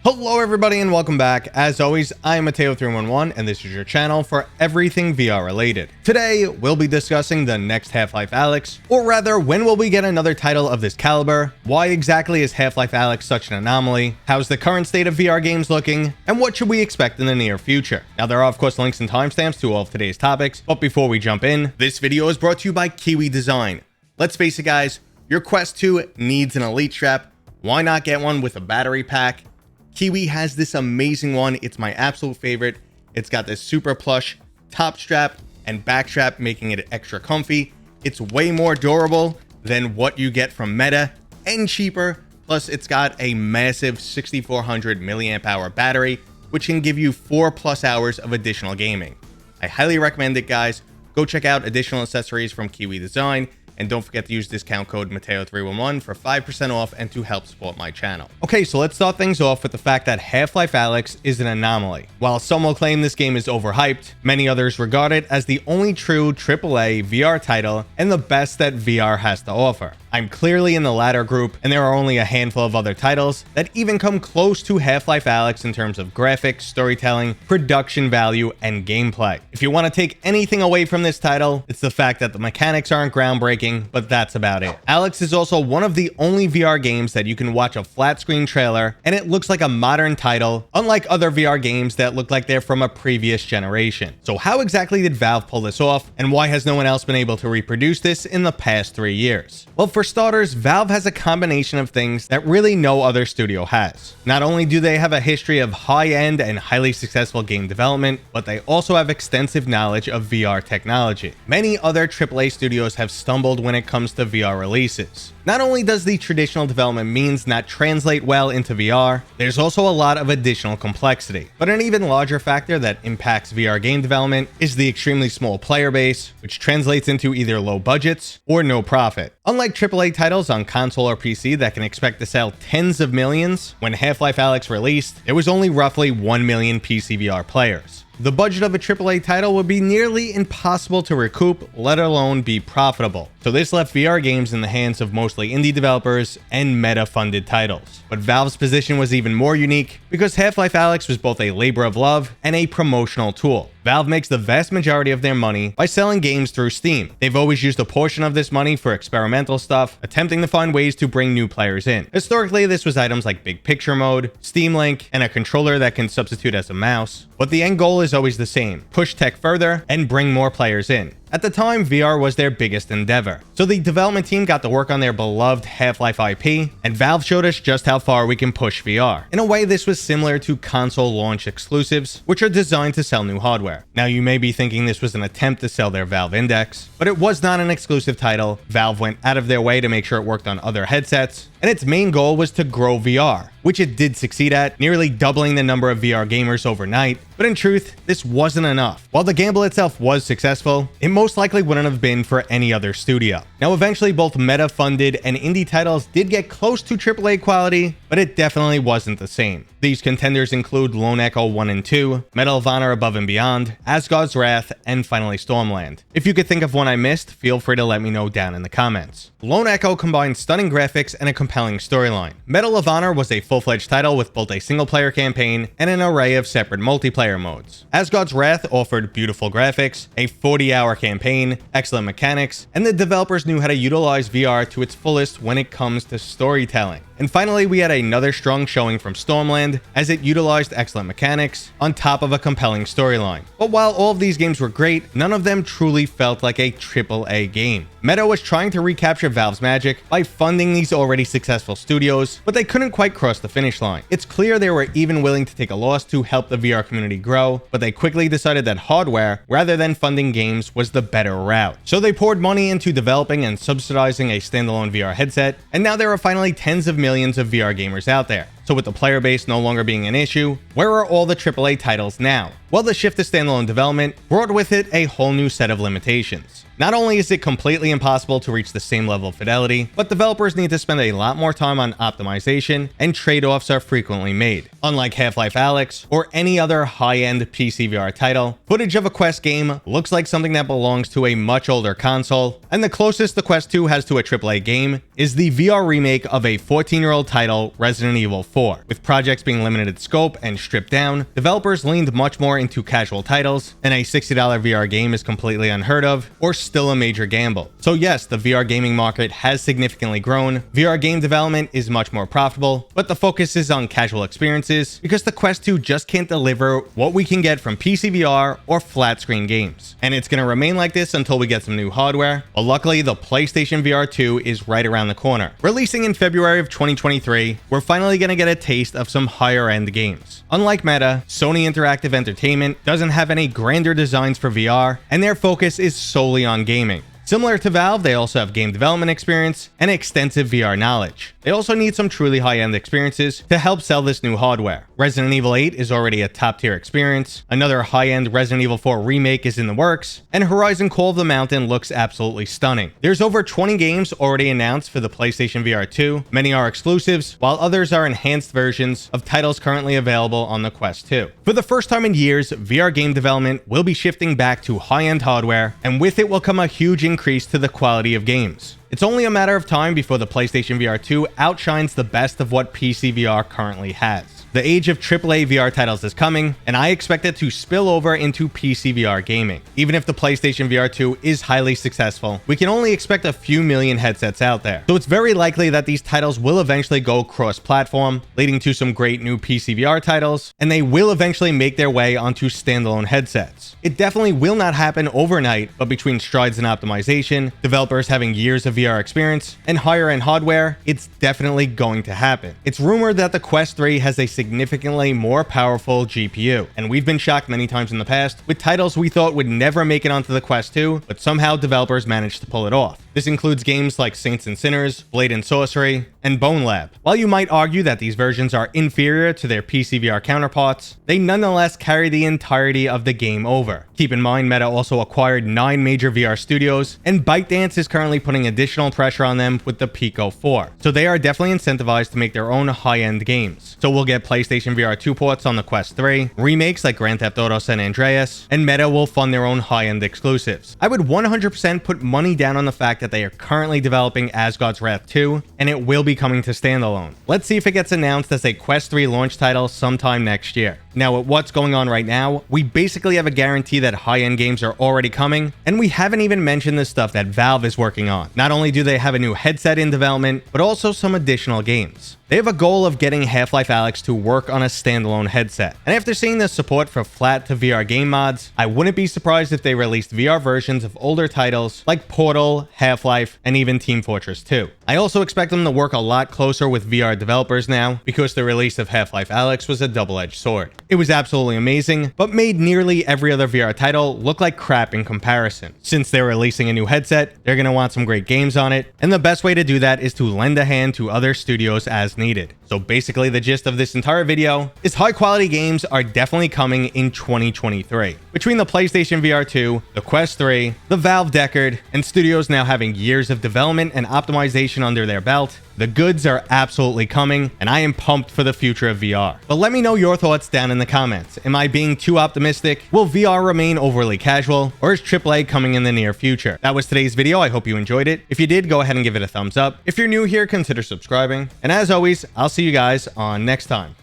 Hello everybody and welcome back. As always, I am Mateo311 and this is your channel for everything VR related. Today, we'll be discussing the next Half-Life Alyx, or rather, when will we get another title of this caliber? Why exactly is Half-Life Alyx such an anomaly? How's the current state of VR games looking? And what should we expect in the near future? Now, there are of course links and timestamps to all of today's topics, but before we jump in, this video is brought to you by Kiwi Design. Let's face it guys, your Quest 2 needs an Elite strap. Why not get one with a battery pack? Kiwi has this amazing one. It's my absolute favorite. It's got this super plush top strap and back strap, making it extra comfy. It's way more durable than what you get from Meta and cheaper. Plus, it's got a massive 6400 milliamp hour battery, which can give you 4+ hours of additional gaming. I highly recommend it, guys. Go check out additional accessories from Kiwi Design. And don't forget to use discount code Mateo311 for 5% off and to help support my channel. Okay, so let's start things off with the fact that Half-Life Alyx is an anomaly. While some will claim this game is overhyped, many others regard it as the only true AAA VR title and the best that VR has to offer. I'm clearly in the latter group, and there are only a handful of other titles that even come close to Half-Life Alyx in terms of graphics, storytelling, production value, and gameplay. If you want to take anything away from this title, it's the fact that the mechanics aren't groundbreaking, but that's about it. Alyx is also one of the only VR games that you can watch a flat screen trailer, and it looks like a modern title, unlike other VR games that look like they're from a previous generation. So how exactly did Valve pull this off, and why has no one else been able to reproduce this in the past 3 years? Well, for starters, Valve has a combination of things that really no other studio has. Not only do they have a history of high-end and highly successful game development, but they also have extensive knowledge of VR technology. Many other AAA studios have stumbled when it comes to VR releases. Not only does the traditional development means not translate well into VR, there's also a lot of additional complexity. But an even larger factor that impacts VR game development is the extremely small player base, which translates into either low budgets or no profit. Unlike AAA titles on console or PC that can expect to sell tens of millions, when Half-Life Alyx released, there was only roughly 1 million PC VR players. The budget of a AAA title would be nearly impossible to recoup, let alone be profitable. So this left VR games in the hands of mostly indie developers and meta-funded titles. But Valve's position was even more unique because Half-Life Alyx was both a labor of love and a promotional tool. Valve makes the vast majority of their money by selling games through Steam. They've always used a portion of this money for experimental stuff, attempting to find ways to bring new players in. Historically, this was items like Big Picture Mode, Steam Link, and a controller that can substitute as a mouse. But the end goal is always the same: push tech further and bring more players in. At the time, VR was their biggest endeavor. So the development team got to work on their beloved Half-Life IP, and Valve showed us just how far we can push VR. In a way, this was similar to console launch exclusives, which are designed to sell new hardware. Now, you may be thinking this was an attempt to sell their Valve Index, but it was not an exclusive title. Valve went out of their way to make sure it worked on other headsets, and its main goal was to grow VR, which it did succeed at, nearly doubling the number of VR gamers overnight. But in truth, this wasn't enough. While the gamble itself was successful, it most likely wouldn't have been for any other studio. Now, eventually, both meta-funded and indie titles did get close to AAA quality, but it definitely wasn't the same. These contenders include Lone Echo 1 and 2, Medal of Honor Above and Beyond, Asgard's Wrath, and finally Stormland. If you could think of one I missed, feel free to let me know down in the comments. Lone Echo combined stunning graphics and a compelling storyline. Medal of Honor was a full-fledged title with both a single-player campaign and an array of separate multiplayer modes. Asgard's Wrath offered beautiful graphics, a 40-hour campaign, excellent mechanics, and the developers knew how to utilize VR to its fullest when it comes to storytelling. And finally, we had another strong showing from Stormland, as it utilized excellent mechanics on top of a compelling storyline. But while all of these games were great, none of them truly felt like a AAA game. Meta was trying to recapture Valve's magic by funding these already successful studios, but they couldn't quite cross the finish line. It's clear they were even willing to take a loss to help the VR community grow, but they quickly decided that hardware, rather than funding games, was the better route. So they poured money into developing and subsidizing a standalone VR headset, and now there are finally tens of millions of VR gamers out there. So with the player base no longer being an issue, where are all the AAA titles now? Well, the shift to standalone development brought with it a whole new set of limitations. Not only is it completely impossible to reach the same level of fidelity, but developers need to spend a lot more time on optimization, and trade-offs are frequently made. Unlike Half-Life Alyx or any other high-end PC VR title, footage of a Quest game looks like something that belongs to a much older console, and the closest the Quest 2 has to a AAA game is the VR remake of a 14-year-old title, Resident Evil 4. before. With projects being limited in scope and stripped down, developers leaned much more into casual titles, and a $60 VR game is completely unheard of, or still a major gamble. So yes, the VR gaming market has significantly grown, VR game development is much more profitable, but the focus is on casual experiences because the Quest 2 just can't deliver what we can get from PC VR or flat screen games. And it's going to remain like this until we get some new hardware, but luckily the PlayStation VR 2 is right around the corner. Releasing in February of 2023, we're finally going to get a taste of some higher end games. Unlike Meta, Sony Interactive Entertainment doesn't have any grander designs for VR, and their focus is solely on gaming. Similar to Valve, they also have game development experience and extensive VR knowledge. They also need some truly high-end experiences to help sell this new hardware. Resident Evil 8 is already a top-tier experience, another high-end Resident Evil 4 remake is in the works, and Horizon Call of the Mountain looks absolutely stunning. There's over 20 games already announced for the PlayStation VR 2, many are exclusives, while others are enhanced versions of titles currently available on the Quest 2. For the first time in years, VR game development will be shifting back to high-end hardware, and with it will come a huge increase to the quality of games. It's only a matter of time before the PlayStation VR 2 outshines the best of what PC VR currently has. The age of AAA VR titles is coming, and I expect it to spill over into PC VR gaming. Even if the PlayStation VR 2 is highly successful, we can only expect a few million headsets out there. So it's very likely that these titles will eventually go cross-platform, leading to some great new PC VR titles, and they will eventually make their way onto standalone headsets. It definitely will not happen overnight, but between strides in optimization, developers having years of VR experience, and higher-end hardware, it's definitely going to happen. It's rumored that the Quest 3 has a significantly more powerful GPU, and we've been shocked many times in the past with titles we thought would never make it onto the Quest 2, but somehow developers managed to pull it off. This includes games like Saints and Sinners, Blade and Sorcery, and Bone Lab. While you might argue that these versions are inferior to their PC VR counterparts, they nonetheless carry the entirety of the game over. Keep in mind, Meta also acquired 9 major VR studios, and ByteDance is currently putting additional pressure on them with the Pico 4. So they are definitely incentivized to make their own high-end games. So we'll get PlayStation VR 2 ports on the Quest 3, remakes like Grand Theft Auto San Andreas, and Meta will fund their own high-end exclusives. I would 100% put money down on the fact that they are currently developing Asgard's Wrath 2, and it will be coming to standalone. Let's see if it gets announced as a Quest 3 launch title sometime next year. Now, with what's going on right now, we basically have a guarantee that high-end games are already coming, and we haven't even mentioned the stuff that Valve is working on. Not only do they have a new headset in development, but also some additional games. They have a goal of getting Half-Life Alyx to work on a standalone headset. And after seeing the support for flat to VR game mods, I wouldn't be surprised if they released VR versions of older titles like Portal, Half-Life, and even Team Fortress 2. I also expect them to work a lot closer with VR developers now, because the release of Half-Life Alyx was a double-edged sword. It was absolutely amazing, but made nearly every other VR title look like crap in comparison. Since they're releasing a new headset, they're going to want some great games on it, and the best way to do that is to lend a hand to other studios as needed. So basically the gist of this entire video is high quality games are definitely coming in 2023. Between the PlayStation VR 2, the Quest 3, the Valve Deckard, and studios now having years of development and optimization under their belt, the goods are absolutely coming, and I am pumped for the future of VR. But let me know your thoughts down in the comments. Am I being too optimistic? Will VR remain overly casual? Or is AAA coming in the near future? That was today's video. I hope you enjoyed it. If you did, go ahead and give it a thumbs up. If you're new here, consider subscribing. And as always, I'll see you guys on next time.